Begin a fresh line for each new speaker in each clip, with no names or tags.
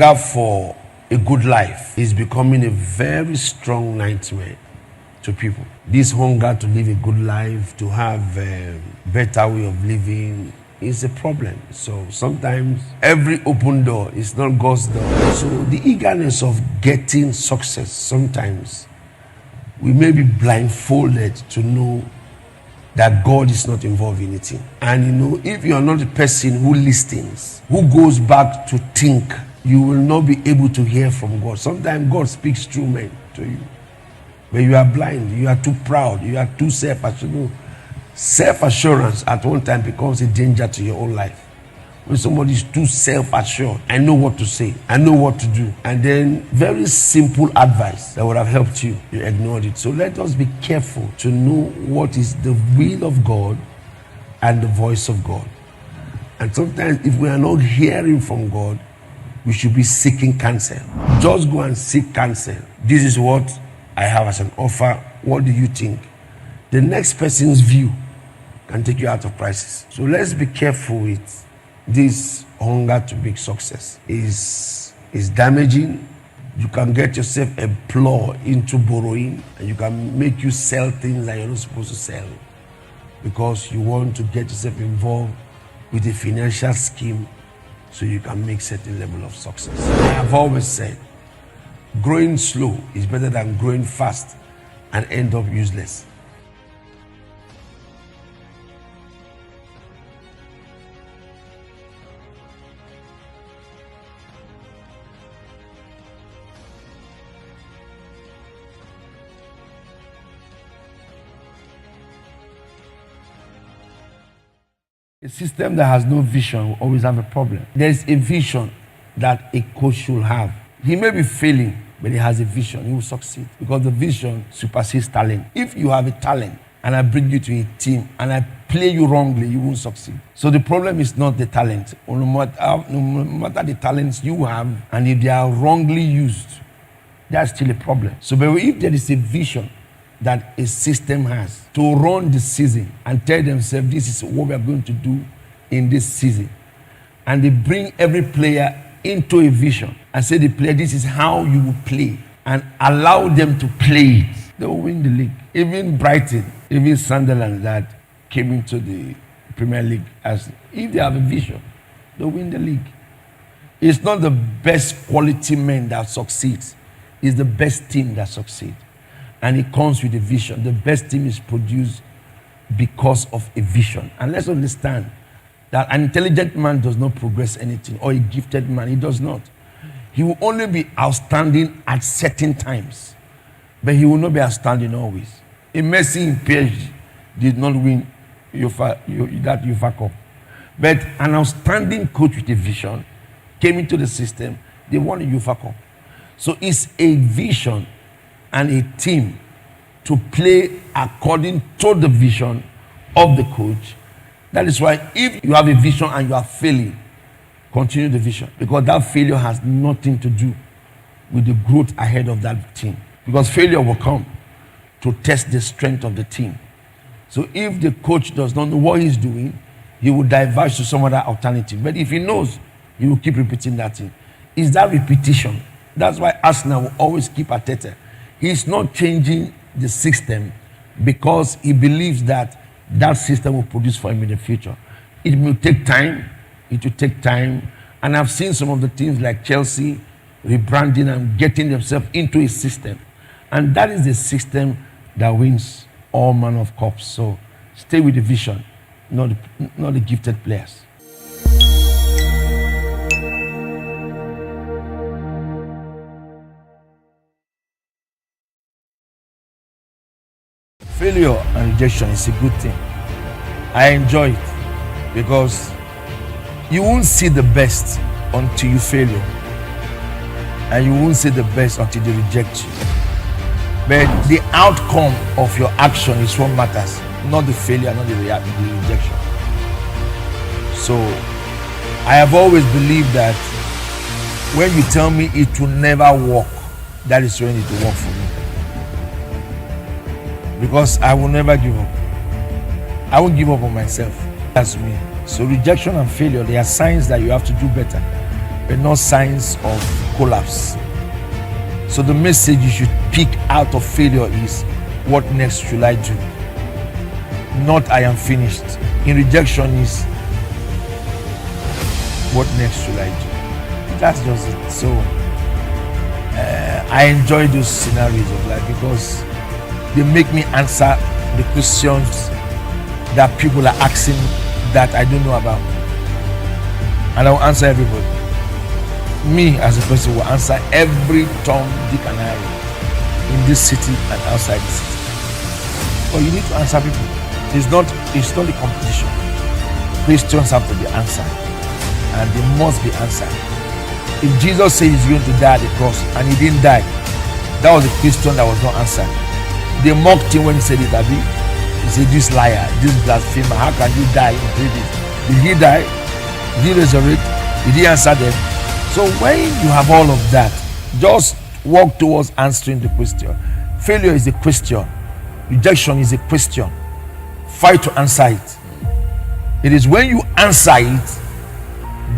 hunger for a good life is becoming a very strong nightmare to people. This hunger to live a good life, to have a better way of living, is a problem. So sometimes every open door is not God's door. So the eagerness of getting success, sometimes we may be blindfolded to know that God is not involved in it. And if you are not a person who listens, who goes back to think, you will not be able to hear from God. Sometimes God speaks through men to you. But you are blind, you are too proud, you are too self-assured. Self-assurance at one time becomes a danger to your own life. When somebody is too self-assured, I know what to say, I know what to do. And then very simple advice that would have helped you, you ignored it. So let us be careful to know what is the will of God and the voice of God. And sometimes if we are not hearing from God, we should be seeking counsel. Just go and seek counsel. This is what I have as an offer. What do you think? The next person's view can take you out of crisis. So let's be careful with this hunger to big success. Is damaging. You can get yourself employed into borrowing, and you can make you sell things that you're not supposed to sell because you want to get yourself involved with a financial scheme so you can make certain level of success. I have always said, growing slow is better than growing fast and end up useless. A system that has no vision will always have a problem. There's a vision that a coach should have. He may be failing, but he has a vision. He will succeed because the vision supersedes talent. If you have a talent and I bring you to a team and I play you wrongly, you won't succeed. So the problem is not the talent. No matter the talents you have, and if they are wrongly used, that's still a problem. So but if there is a vision that a system has to run the season and tell themselves this is what we are going to do in this season, and they bring every player into a vision and say, the player, this is how you will play, and allow them to play it, they will win the league. Even Brighton, even Sunderland that came into the Premier League, as if they have a vision, they'll win the league. It's not the best quality men that succeeds, it's the best team that succeeds. And it comes with a vision. The best team is produced because of a vision. And let's understand that an intelligent man does not progress anything, or a gifted man, he does not. He will only be outstanding at certain times, but he will not be outstanding always. A Messi in PSG did not win that UEFA Cup. But an outstanding coach with a vision came into the system, they won a UEFA Cup. So it's a vision and a team to play according to the vision of the coach. That is why if you have a vision and you are failing, continue the vision, because that failure has nothing to do with the growth ahead of that team, because failure will come to test the strength of the team. So if the coach does not know what he's doing, he will diverge to some other alternative. But if he knows, he will keep repeating that thing. It's that repetition. That's why Arsenal will always keep Arteta. He's not changing the system because he believes that that system will produce for him in the future. It will take time. It will take time. And I've seen some of the teams like Chelsea rebranding and getting themselves into a system. And that is the system that wins all manner of cups. So stay with the vision, not the gifted players. Failure and rejection is a good thing. I enjoy it because you won't see the best until you fail, and you won't see the best until they reject you. But the outcome of your action is what matters, not the failure, not the rejection. So I have always believed that when you tell me it will never work, that is when it will work for me. Because I will never give up. I won't give up on myself. That's me. So rejection and failure, they are signs that you have to do better. but not signs of collapse. So the message you should pick out of failure is, what next should I do? Not I am finished. In rejection is, what next should I do? That's just it. So I enjoy those scenarios of life because they make me answer the questions that people are asking that I don't know about. And I will answer everybody. Me as a person will answer every Tom, Dick and Harry in this city and outside the city. But you need to answer people. It's not a competition. Questions have to be answered, and they must be answered. If Jesus said he's going to die at the cross and he didn't die, that was a question that was not answered. They mocked him when he said it, Abi. He said, this liar, this blasphemer, how can you die in 3 days? Did he die? Did he resurrect? Did he answer them? So when you have all of that, just walk towards answering the question. Failure is a question. Rejection is a question. Fight to answer it. It is when you answer it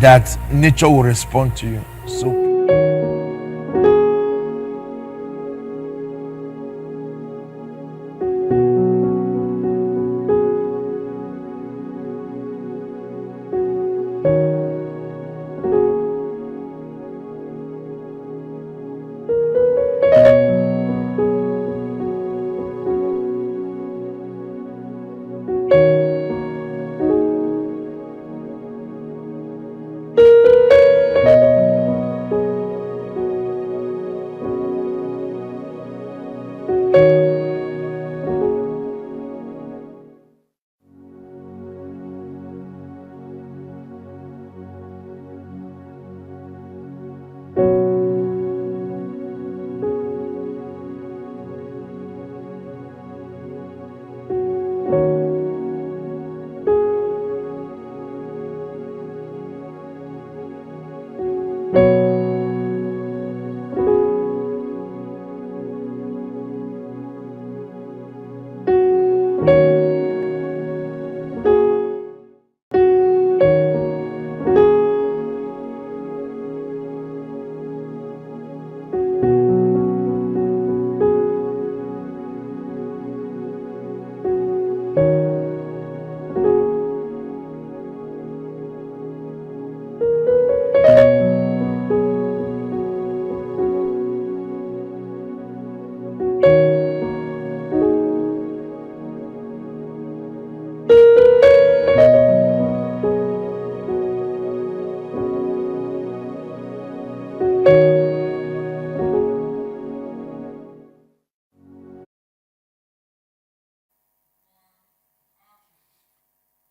that nature will respond to you. So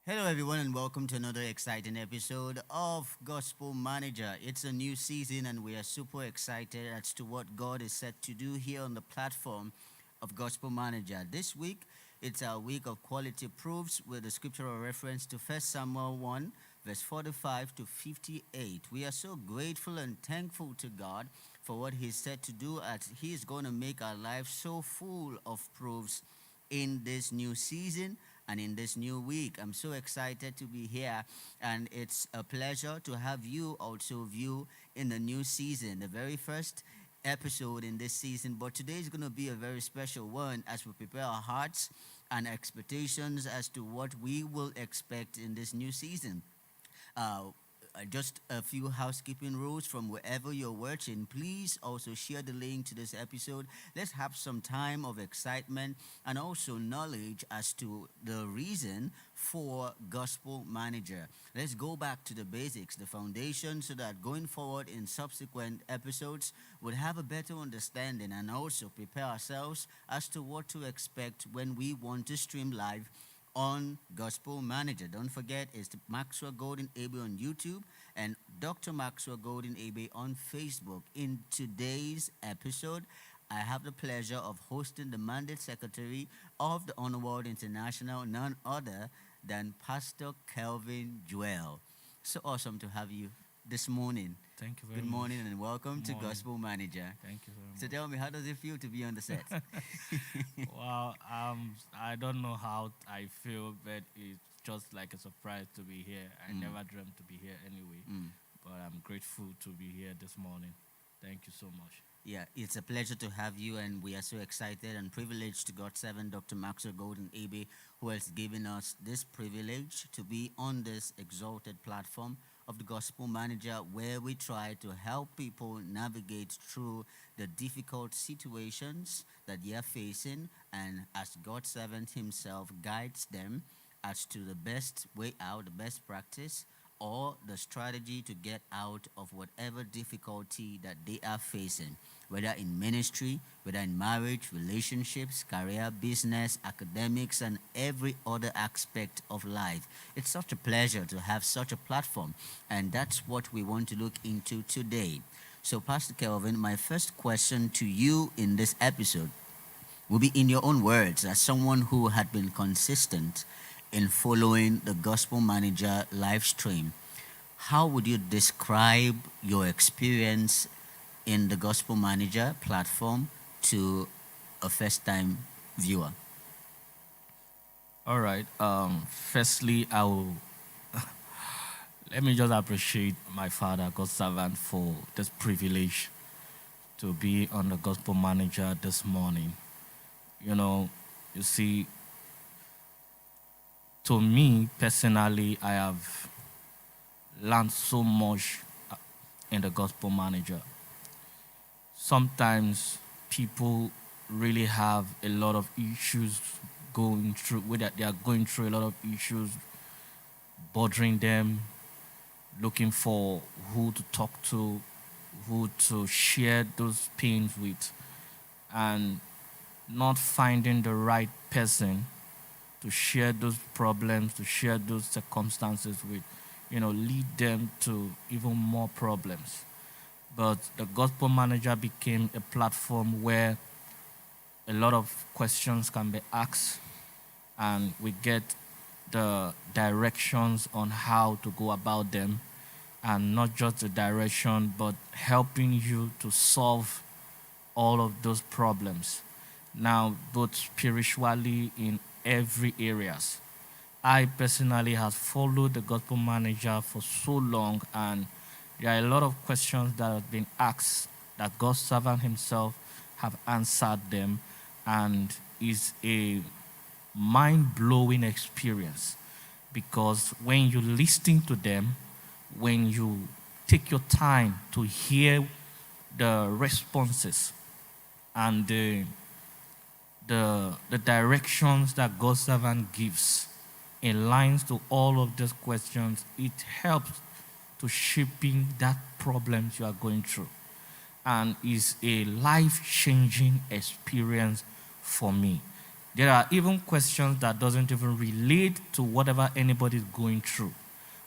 Hello, everyone, and welcome to another exciting episode of Gospel Manager. It's a new season, and we are super excited as to what God is set to do here on the platform of Gospel Manager. This week, it's our week of quality proofs with a scriptural reference to 1 Samuel 1, verse 45 to 58. We are so grateful and thankful to God for what He's set to do, as He is going to make our lives so full of proofs in this new season and in this new week. I'm so excited to be here, and it's a pleasure to have you also view in the new season, the very first episode in this season. But today is going to be a very special one as we prepare our hearts and expectations as to what we will expect in this new season. Uh, just a few housekeeping rules from wherever you're watching. Please also share the link to this episode. Let's have some time of excitement and also knowledge as to the reason for Gospel Manager. Let's go back to the basics, the foundation, so that going forward in subsequent episodes, we'll have a better understanding and also prepare ourselves as to what to expect when we want to stream live on Gospel Manager. Don't forget, it's Maxwell Golden Egbe on YouTube and Dr. Maxwell Golden Egbe on Facebook. In today's episode, I have the pleasure of hosting the Mandate Secretary of the Honor World International, none other than Pastor Kelvin Joel. So awesome to have you this morning.
Thank you very
Good
much.
morning and welcome to
Morning.
Gospel Manager.
Thank you very
So
much.
tell me, how does it feel to be on the set?
Well, I don't know how I feel, but it's just like a surprise to be here. I never dreamt to be here anyway.
Mm.
but I'm grateful to be here this morning. Thank you so much.
Yeah, it's a pleasure to have you, and we are so excited and privileged to God 7, Dr. Maxwell Golden Egbe, who has given us this privilege to be on this exalted platform of the Gospel Manager, where we try to help people navigate through the difficult situations that they are facing, and as God's servant himself guides them as to the best way out, the best practice, or the strategy to get out of whatever difficulty that they are facing, whether in ministry, whether in marriage, relationships, career, business, academics, and every other aspect of life. It's such a pleasure to have such a platform, and that's what we want to look into today. So, Pastor Kelvin, my first question to you in this episode will be in your own words as someone who had been consistent in following the Gospel Manager live stream. How would you describe your experience in the Gospel Manager platform to a first time viewer?
All right. Firstly, I will let me just appreciate my father, God's servant, for this privilege to be on the Gospel Manager this morning. You know, you see, to me personally, I have learned so much in the Gospel Manager. Sometimes people really have a lot of issues going through, whether they are going through a lot of issues bothering them, looking for who to talk to, who to share those pains with, and not finding the right person to share those problems, to share those circumstances with, lead them to even more problems. But the Gospel Manager became a platform where a lot of questions can be asked, and we get the directions on how to go about them, and not just the direction, but helping you to solve all of those problems. Now, both spiritually in every areas. I personally have followed the Gospel Manager for so long, and there are a lot of questions that have been asked that God's servant himself have answered them, and is a mind-blowing experience, because when you listen to them, when you take your time to hear the responses and the directions that God's servant gives in lines to all of these questions, it helps to shaping that problems you are going through, and is a life-changing experience for me. There are even questions that doesn't even relate to whatever anybody is going through,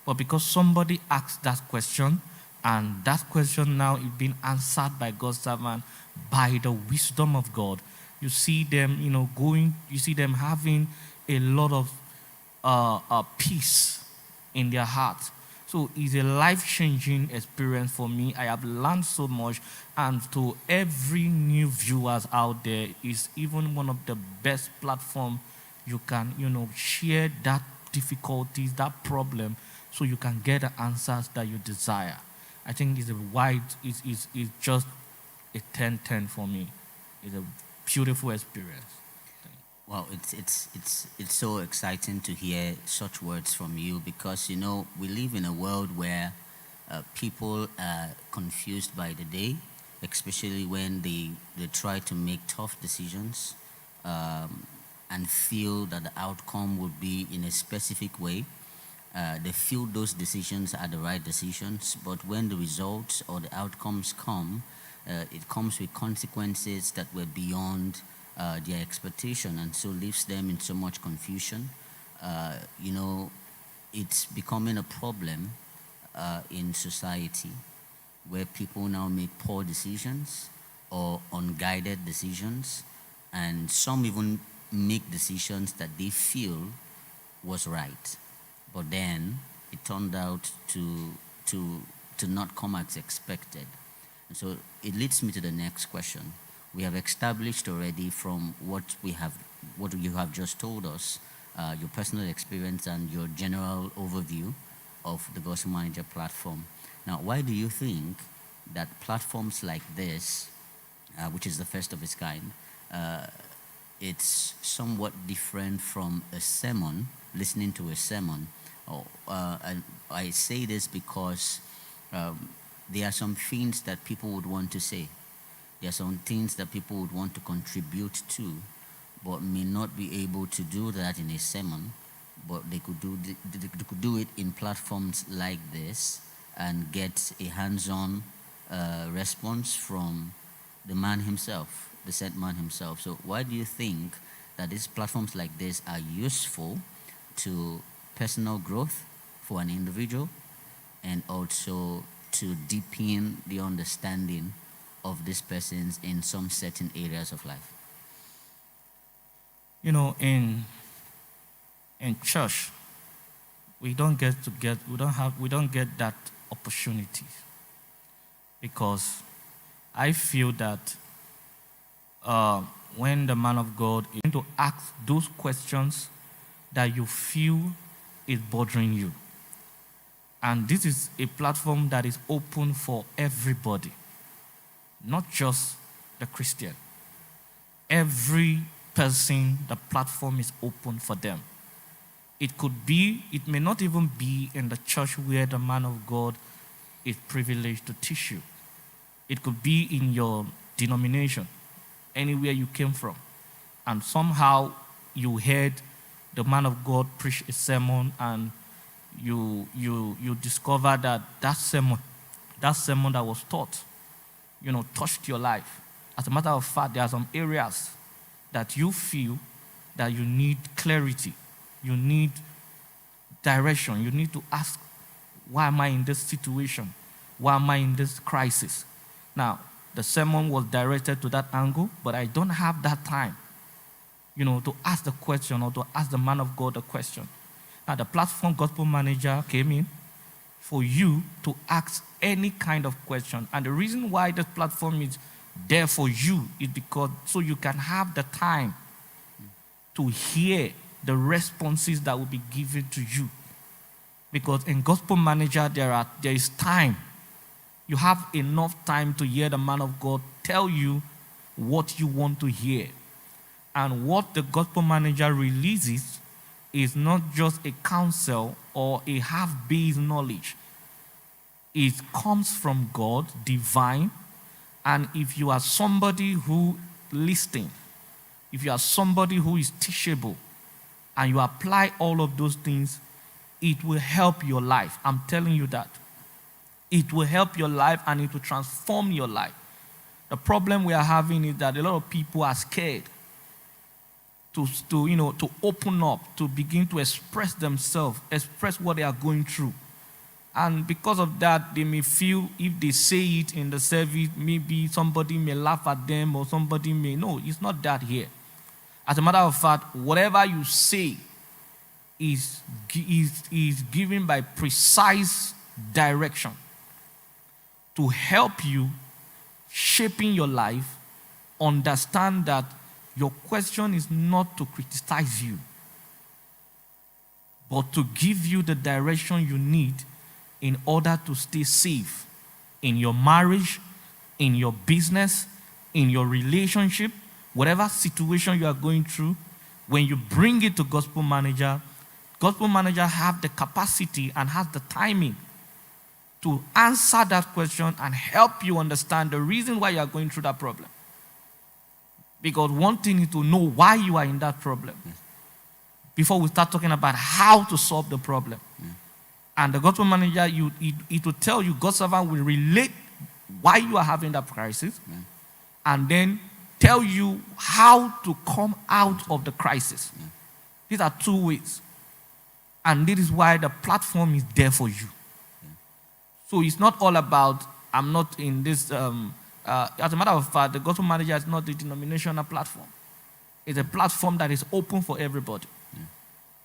but because somebody asked that question, and that question now is being answered by God's servant by the wisdom of God, you see them, you see them having a lot of peace in their heart. So it's a life-changing experience for me. I have learned so much, and to every new viewers out there, is even one of the best platform you can, share that difficulties, that problem, so you can get the answers that you desire. I think it's just a 10-10 for me. It's a beautiful experience.
Well, it's so exciting to hear such words from you, because we live in a world where people are confused by the day, especially when they try to make tough decisions, and feel that the outcome would be in a specific way. They feel those decisions are the right decisions, but when the results or the outcomes come, it comes with consequences that were beyond their expectation, and so leaves them in so much confusion. It's becoming a problem in society, where people now make poor decisions or unguided decisions, and some even make decisions that they feel was right, but then it turned out to not come as expected. And so it leads me to the next question. We have established already from what you have just told us, your personal experience and your general overview of the Gospel Manager platform. Now, why do you think that platforms like this, which is the first of its kind, it's somewhat different from a sermon, listening to a sermon? And I say this because there are some things that people would want to say. There are some things that people would want to contribute to, but may not be able to do that in a sermon. But they could do it in platforms like this and get a hands-on response from the man himself, the sent man himself. So why do you think that these platforms like this are useful to personal growth for an individual and also to deepen the understanding of these persons in some certain areas of life?
You know, in church, we don't get that opportunity, because I feel that when the man of God is going to ask those questions that you feel is bothering you, and this is a platform that is open for everybody, not just the Christian. Every person, the platform is open for them. It may not even be in the church where the man of God is privileged to teach you. It could be in your denomination, anywhere you came from. And somehow you heard the man of God preach a sermon, and you discover that sermon that was taught, touched your life. As a matter of fact, there are some areas that you feel that you need clarity, you need direction, you need to ask, why am I in this situation? Why am I in this crisis? Now, the sermon was directed to that angle, but I don't have that time, to ask the question or to ask the man of God the question. Now, the platform gospel manager came in for you to ask any kind of question. And the reason why this platform is there for you is because so you can have the time to hear the responses that will be given to you. Because in gospel manager, there is time. You have enough time to hear the man of God tell you what you want to hear. And what the gospel manager releases is not just a counsel or a half-based knowledge. It comes from God, divine. And if you are somebody who listening, if you are somebody who is teachable, and you apply all of those things, it will help your life. I'm telling you that. It will help your life and it will transform your life. The problem we are having is that a lot of people are scared to open up, to begin to express themselves, express what they are going through. And because of that, they may feel if they say it in the service, maybe somebody may laugh at them or somebody may. No, it's not that here. As a matter of fact, whatever you say is given by precise direction to help you shaping your life. Understand that your question is not to criticize you, but to give you the direction you need in order to stay safe in your marriage, in your business, in your relationship, whatever situation you are going through. When you bring it to gospel manager have the capacity and has the timing to answer that question and help you understand the reason why you are going through that problem. Because one thing is to know why you are in that problem before we start talking about how to solve the problem. And the gospel manager, it will tell you, God's servant will relate why you are having that crisis, and then tell you how to come out of the crisis. These are two ways. And this is why the platform is there for you. So it's not all about, I'm not in this, as a matter of fact, the gospel manager is not a denominational platform. It's a platform that is open for everybody.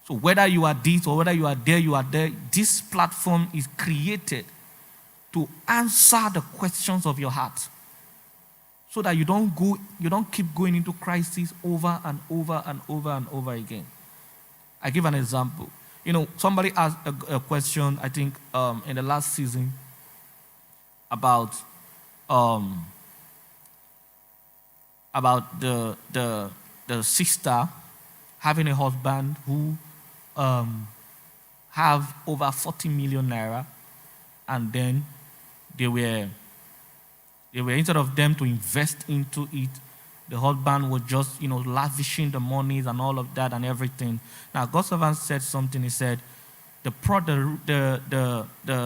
So whether you are this or whether you are there, this platform is created to answer the questions of your heart, so that you don't keep going into crisis over and over and over and over again. I give an example. Somebody asked a question, I think, in the last season, about um, the sister having a husband who um, have over 40 million naira, and then they were instead of them to invest into it, the husband was just lavishing the monies and all of that and everything. Now God's servant said something. He said the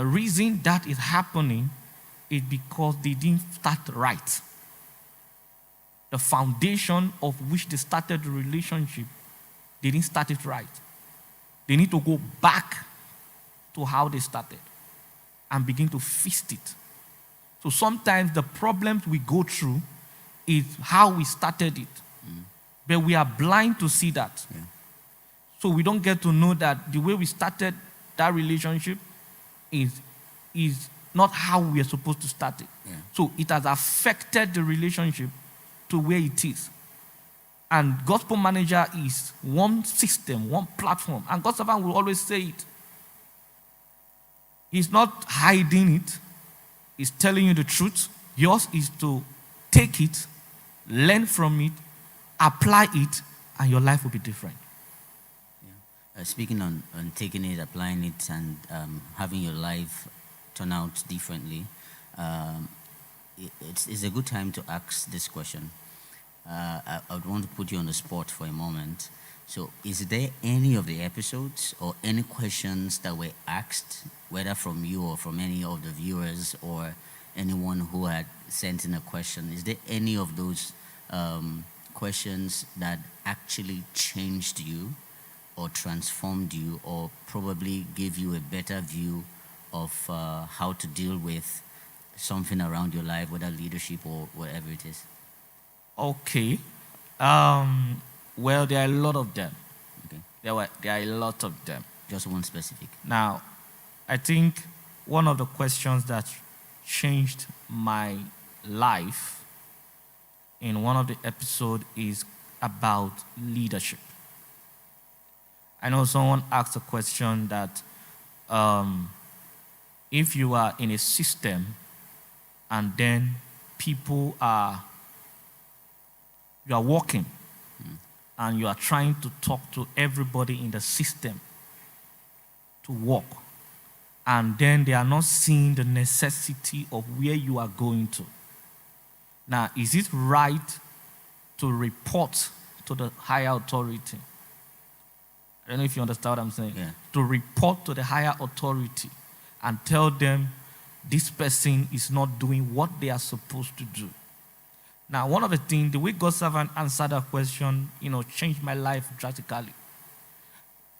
reason that is happening is because they didn't start right. The foundation of which they started the relationship, they didn't start it right. They need to go back to how they started and begin to fix it. So sometimes the problems we go through is how we started it. But we are blind to see that.
Yeah.
So we don't get to know that the way we started that relationship is not how we are supposed to start it.
Yeah.
So it has affected the relationship to where it is. And Gospel Manager is one system, one platform. And God's servant will always say it. He's not hiding it. He's telling you the truth. Yours is to take it, learn from it, apply it, and your life will be different.
Yeah. Speaking on taking it, applying it, and having your life turn out differently, it's a good time to ask this question. I would want to put you on the spot for a moment. So, is there any of the episodes or any questions that were asked, whether from you or from any of the viewers or anyone who had sent in a question? Is there any of those questions that actually changed you or transformed you or probably gave you a better view of how to deal with something around your life, whether leadership or whatever it is?
Okay. Well, there are a lot of them.
Okay.
There are a lot of them.
Just one specific.
Now, I think one of the questions that changed my life in one of the episodes is about leadership. I know someone asked a question that if you are in a system and then you are working and you are trying to talk to everybody in the system to work, and then they are not seeing the necessity of where you are going to. Now, is it right to report to the higher authority? I don't know if you understand what I'm saying.
Yeah.
To report to the higher authority and tell them this person is not doing what they are supposed to do. Now, one of the things, the way God's servant answered that question, changed my life drastically.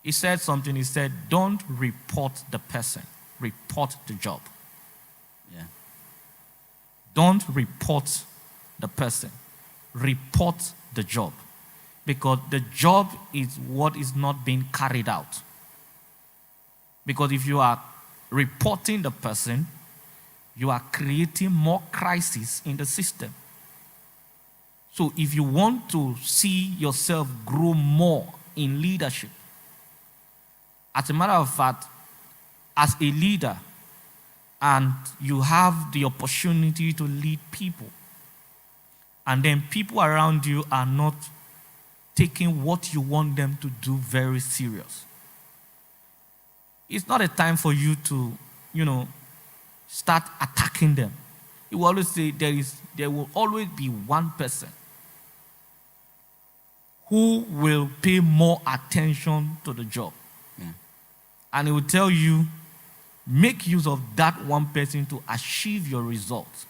He said something. He said, don't report the person, report the job.
Yeah.
Don't report the person, report the job. Because the job is what is not being carried out. Because if you are reporting the person, you are creating more crisis in the system. So if you want to see yourself grow more in leadership, as a matter of fact, as a leader, and you have the opportunity to lead people, and then people around you are not taking what you want them to do very serious, it's not a time for you to, start attacking them. You will always say there will always be one person who will pay more attention to the job.
Yeah.
And he will tell you, make use of that one person to achieve your results.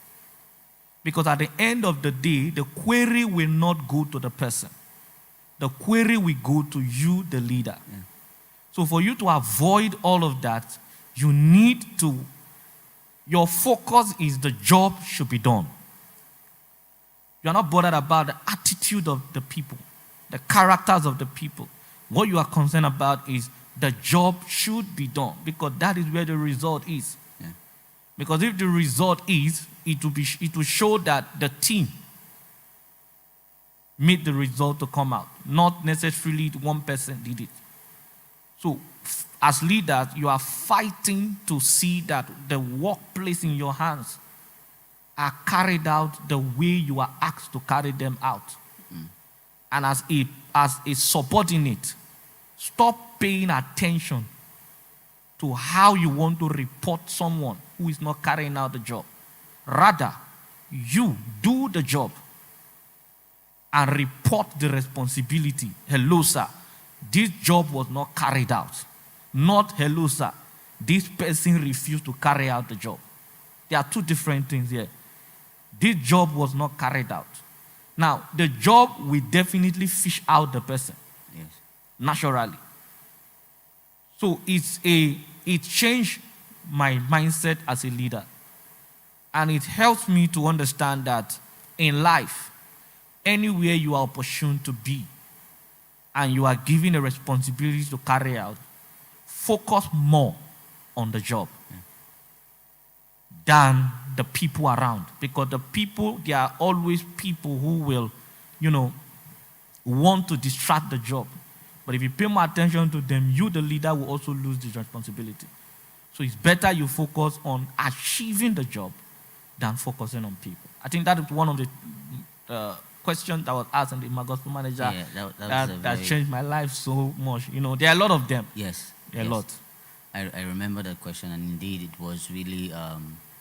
Because at the end of the day, the query will not go to the person. The query will go to you, the leader.
Yeah.
So for you to avoid all of that, you need to, your focus is the job should be done. You are not bothered about the attitude of the people, the characters of the people. What you are concerned about is the job should be done, because that is where the result is.
Yeah.
Because if the result is, it will show that the team made the result to come out, not necessarily one person did it. So as leaders, you are fighting to see that the workplace in your hands are carried out the way you are asked to carry them out. And as a subordinate, stop paying attention to how you want to report someone who is not carrying out the job. Rather, you do the job and report the responsibility. Hello, sir. This job was not carried out. Not, hello, sir. This person refused to carry out the job. There are two different things here. This job was not carried out. Now, the job will definitely fish out the person.
Yes.
Naturally. So it changed my mindset as a leader. And it helps me to understand that in life, anywhere you are opportune to be, and you are given a responsibility to carry out, focus more on the job than the people around. Because the people, there are always people who will, want to distract the job. But if you pay more attention to them, you, the leader, will also lose the responsibility. So it's better you focus on achieving the job than focusing on people. I think that is one of the questions that was asked in the Gospel Manager that changed my life so much. There are a lot of them.
Yes.
There are a lot.
I remember that question, and indeed it was really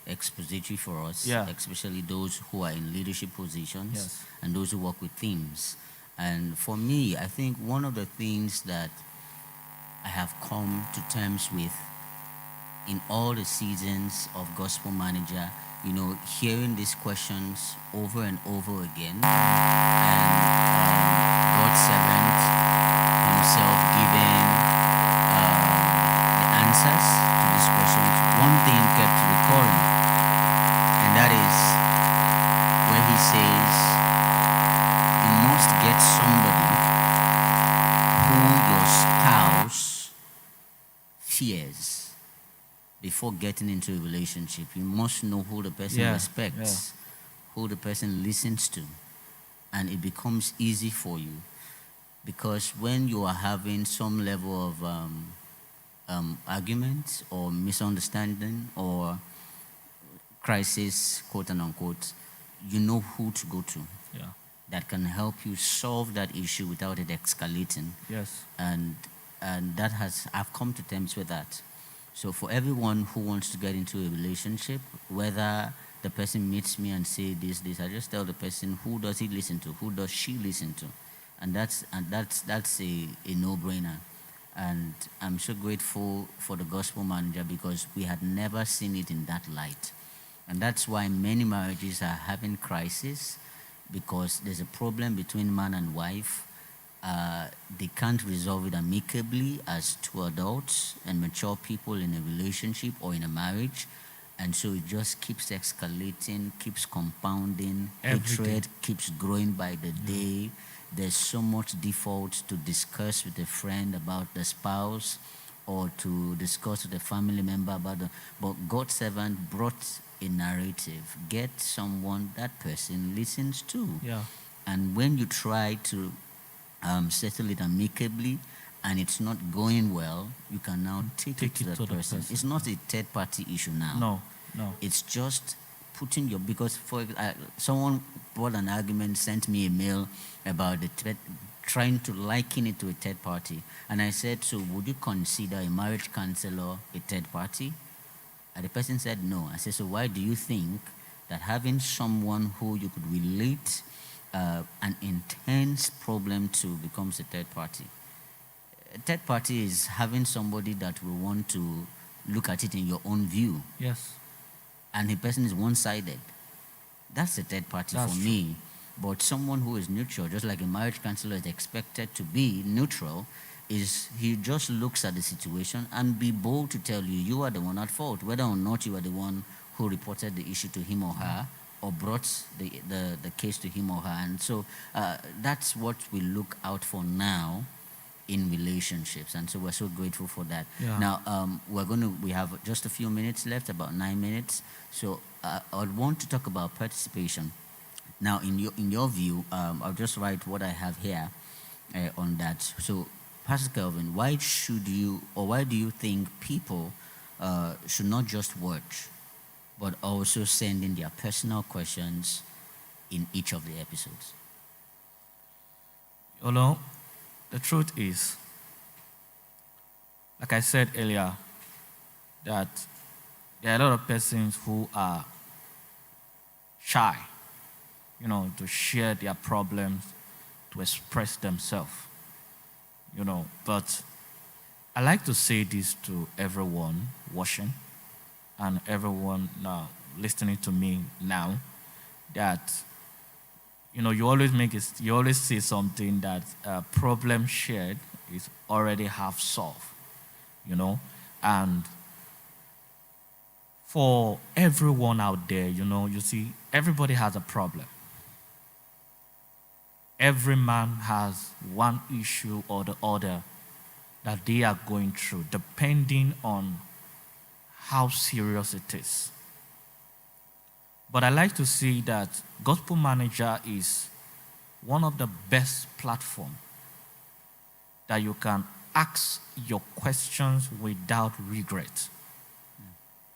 expository for us, especially those who are in leadership positions and those who work with teams. And for me, I think one of the things that I have come to terms with in all the seasons of Gospel Manager, hearing these questions over and over again, and God's servant himself giving the answers to these questions, one thing kept recurring, and that is where he says, you must get somebody who your spouse fears before getting into a relationship. You must know who the person respects, who the person listens to, and it becomes easy for you. Because when you are having some level of argument or misunderstanding or crisis, quote and unquote, you know who to go to.
Yeah.
That can help you solve that issue without it escalating.
Yes.
And I've come to terms with that. So for everyone who wants to get into a relationship, whether the person meets me and say this, I just tell the person, who does he listen to? Who does she listen to? And that's a no-brainer. And I'm so grateful for the Gospel Manager because we had never seen it in that light. And that's why many marriages are having crisis, because there's a problem between man and wife. They can't resolve it amicably as two adults and mature people in a relationship or in a marriage. And so it just keeps escalating, keeps compounding. Hatred keeps growing by the day. There's so much default to discuss with a friend about the spouse or to discuss with a family member about the... But God's servant brought a narrative. Get someone that person listens to.
Yeah.
And when you try to settle it amicably and it's not going well, you can now take it to the person. It's not a third-party issue now.
No.
It's just putting your... Because someone brought an argument, sent me a mail about trying to liken it to a third party. And I said, so would you consider a marriage counselor a third party? And the person said no. I said, so why do you think that having someone who you could relate an intense problem to becomes a third party? A third party is having somebody that will want to look at it in your own view.
Yes.
And the person is one-sided. That's a third party for me. But someone who is neutral, just like a marriage counselor is expected to be neutral, is he just looks at the situation and be bold to tell you, you are the one at fault, whether or not you are the one who reported the issue to him or her or brought the case to him or her. And so that's what we look out for now in relationships. And so we're so grateful for that.
Yeah.
Now, we have just a few minutes left, about 9 minutes. So I would want to talk about participation. Now, in your view, I'll just write what I have here on that. So, Pastor Kelvin, why do you think people should not just watch, but also send in their personal questions in each of the episodes.
You know, the truth is, like I said earlier, that there are a lot of persons who are shy, to share their problems, to express themselves, But I like to say this to everyone watching and everyone now listening to me now, that you always say something that problem shared is already half solved, and for everyone out there, you see, everybody has a problem. Every man has one issue or the other that they are going through, depending on how serious it is. But I like to say that Gospel Manager is one of the best platforms that you can ask your questions without regret.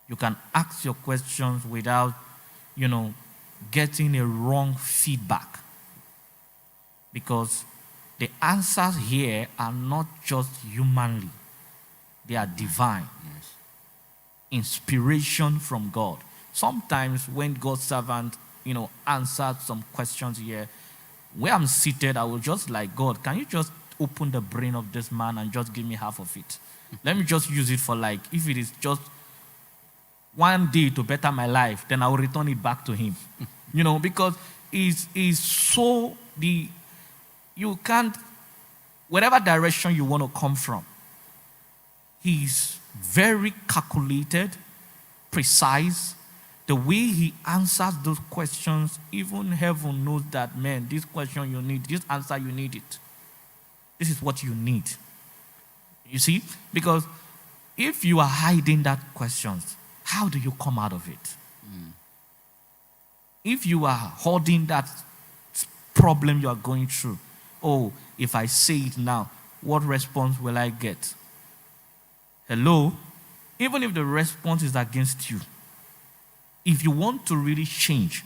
You can ask your questions without, getting a wrong feedback. Because the answers here are not just humanly, they are divine.
Yes.
Inspiration from God. Sometimes when God's servant, answered some questions here, where I'm seated, I will just like, God, can you just open the brain of this man and just give me half of it? Let me just use it for if it is just one day to better my life, then I will return it back to him. Because it's so you can't, whatever direction you want to come from, he's very calculated, precise. The way he answers those questions, even heaven knows that, man, this question you need, this answer you need it. This is what you need. You see? Because if you are hiding that questions, how do you come out of it? If you are holding that problem you are going through, oh, if I say it now, what response will I get? Hello? Even if the response is against you, if you want to really change,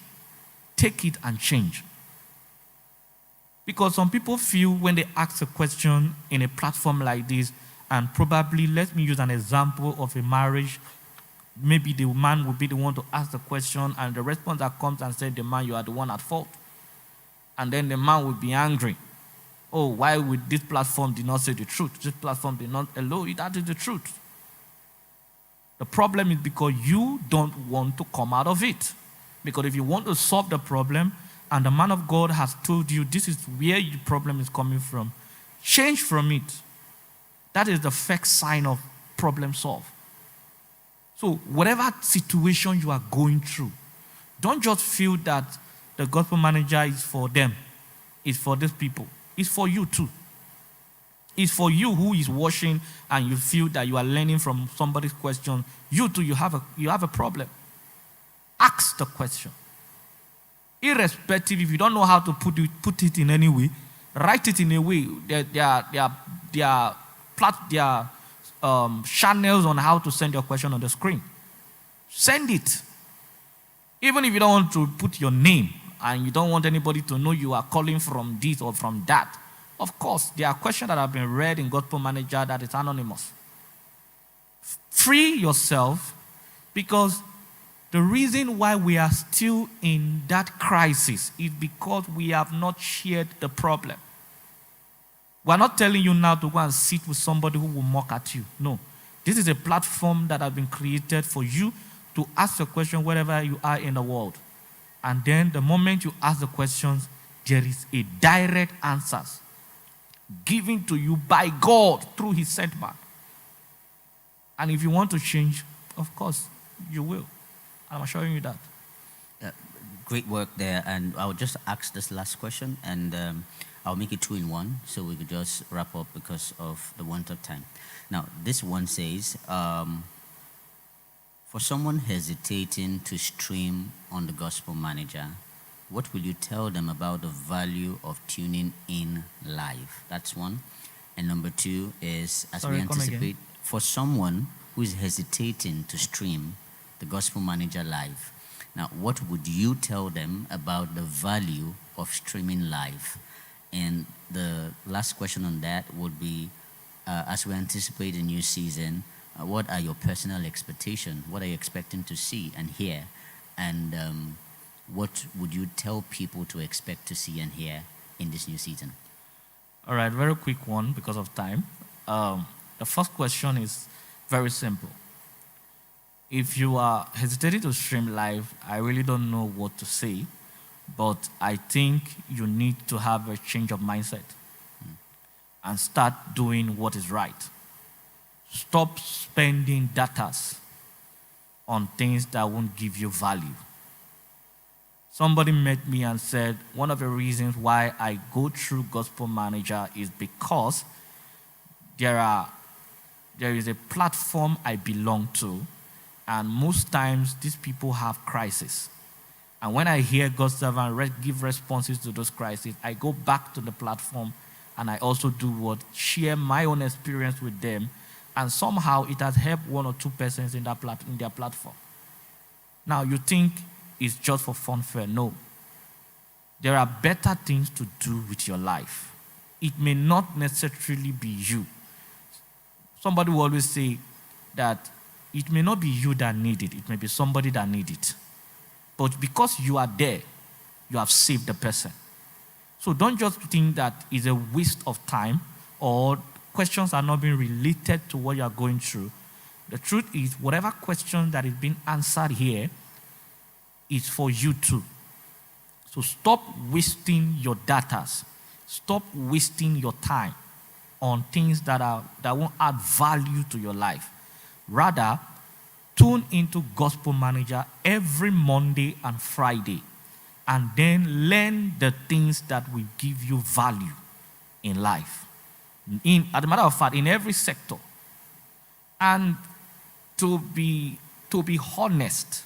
take it and change. Because some people feel when they ask a question in a platform like this, and probably, let me use an example of a marriage, maybe the man will be the one to ask the question, and the response that comes and says, the man, you are the one at fault. And then the man will be angry. Oh, why would this platform did not say the truth? This platform did not allow it. That is the truth. The problem is because you don't want to come out of it. Because if you want to solve the problem, and the man of God has told you this is where your problem is coming from, change from it. That is the first sign of problem solved. So whatever situation you are going through, don't just feel that the Gospel Manager is for them. It's for these people. It's for you too. It's for you who is watching and you feel that you are learning from somebody's question. You too, you have a problem. Ask the question. Irrespective, if you don't know how to put it in any way, write it in a way. There are channels on how to send your question on the screen. Send it. Even if you don't want to put your name and you don't want anybody to know you are calling from this or from that, of course, there are questions that have been read in Gospel Manager that is anonymous. Free yourself, because the reason why we are still in that crisis is because we have not shared the problem. We're not telling you now to go and sit with somebody who will mock at you. No. This is a platform that has been created for you to ask a question wherever you are in the world. And then the moment you ask the questions, there is a direct answers given to you by God through his sent man. And if you want to change, of course, you will. I'm assuring you that.
Great work there. And I'll just ask this last question, and I'll make it 2 in 1, so we could just wrap up because of the want of time. Now, this one says, for someone hesitating to stream on the Gospel Manager, what will you tell them about the value of tuning in live? That's one. And number 2 is, as we anticipate, for someone who is hesitating to stream, the Gospel Manager Live. Now, what would you tell them about the value of streaming live? And the last question on that would be, as we anticipate a new season, what are your personal expectations? What are you expecting to see and hear? And what would you tell people to expect to see and hear in this new season?
All right, very quick one because of time. The first question is very simple. If you are hesitating to stream live, I really don't know what to say, but I think you need to have a change of mindset and start doing what is right. Stop spending datas on things that won't give you value. Somebody met me and said, one of the reasons why I go through Gospel Manager is because there is a platform I belong to, and most times these people have crisis. And when I hear God's servant give responses to those crises, I go back to the platform and I also do what? Share my own experience with them, and somehow it has helped one or two persons in their platform. Now you think it's just for funfair. No. There are better things to do with your life. It may not necessarily be you. Somebody will always say that it may not be you that need it. It may be somebody that need it. But because you are there, you have saved the person. So don't just think that it's a waste of time or questions are not being related to what you are going through. The truth is, whatever question that is being answered here is for you too. So stop wasting your data. Stop wasting your time on things that won't add value to your life. Rather, tune into Gospel Manager every Monday and Friday, and then learn the things that will give you value in life. As a matter of fact, in every sector. And to be honest,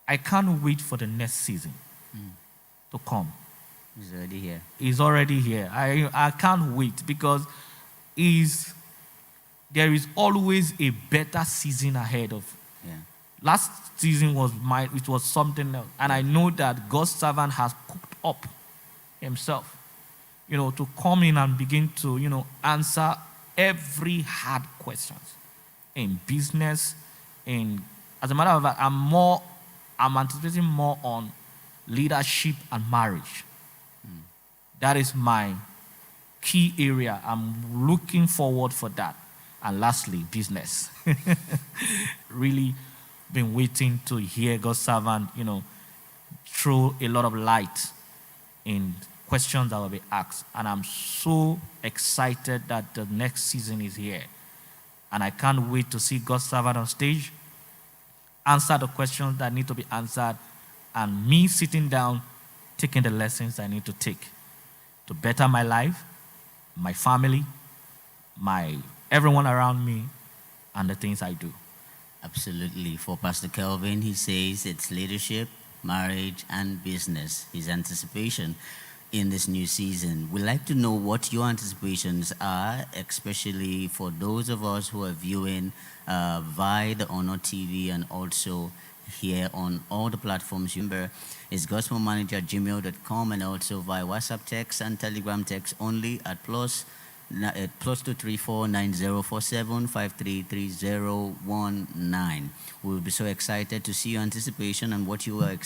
I can't wait for the next season to come.
It's already here.
It's already here. I can't wait because there is always a better season ahead of.
Yeah.
Last season it was something else. And I know that God's servant has cooked up himself, to come in and begin to, answer every hard questions in business. As a matter of fact, I'm anticipating more on leadership and marriage. That is my key area. I'm looking forward for that. And lastly, business. Really been waiting to hear God's servant, throw a lot of light in questions that will be asked. And I'm so excited that the next season is here. And I can't wait to see God's servant on stage, answer the questions that need to be answered, and me sitting down, taking the lessons I need to take to better my life, my family, everyone around me, and the things I do.
Absolutely. For Pastor Kelvin, he says it's leadership, marriage, and business. His anticipation in this new season. We'd like to know what your anticipations are, especially for those of us who are viewing via the Honor TV and also here on all the platforms. Remember, it's gospelmanager@gmail.com and also via WhatsApp text and Telegram text only at plus 234 9047 533019. We'll be so excited to see your anticipation and what you are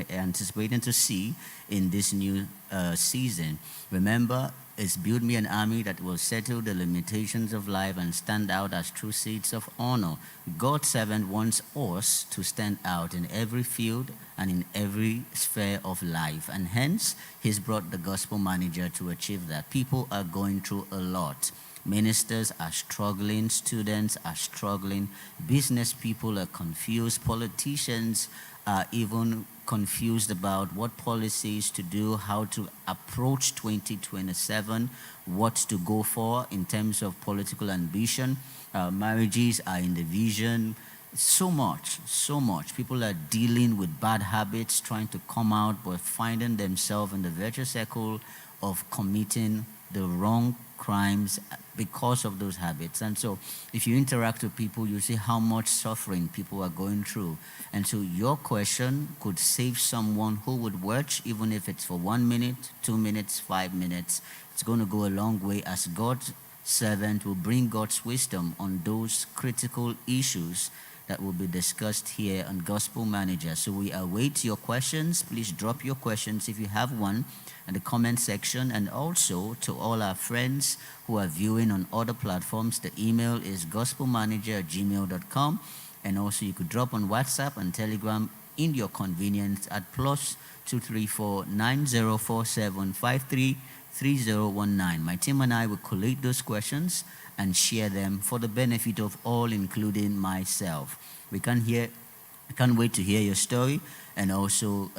anticipating to see in this new season. Remember, it's Build Me an Army that will settle the limitations of life and stand out as true seeds of honor. God's servant wants us to stand out in every field and in every sphere of life. And hence, he's brought the Gospel Manager to achieve that. People are going through a lot. Ministers are struggling, students are struggling, business people are confused, politicians are even confused about what policies to do, how to approach 2027, what to go for in terms of political ambition. Marriages are in division. So much, so much. People are dealing with bad habits, trying to come out, but finding themselves in the virtuous circle of committing the wrong crimes because of those habits. And so, if you interact with people, you see how much suffering people are going through. And so, your question could save someone who would watch, even if it's for 1 minute, 2 minutes, 5 minutes. It's going to go a long way as God's servant will bring God's wisdom on those critical issues that will be discussed here on Gospel Manager. So we await your questions. Please drop your questions if you have one in the comment section. And also to all our friends who are viewing on other platforms, the email is gospelmanager@gmail.com. And also you could drop on WhatsApp and Telegram in your convenience at plus 234-9047-533019. My team and I will collate those questions and share them for the benefit of all, including myself. We can't wait to hear your story and also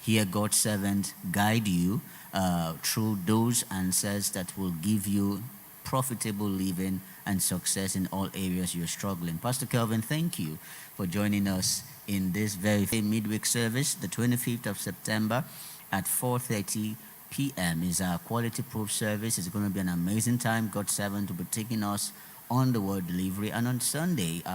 hear God's servant guide you through those answers that will give you profitable living and success in all areas you're struggling. Pastor Kelvin, thank you for joining us in this very midweek service, the 25th of September at 4:30 p.m. is our quality proof service. It's going to be an amazing time. God's servant will be taking us on the word delivery. And on Sunday, our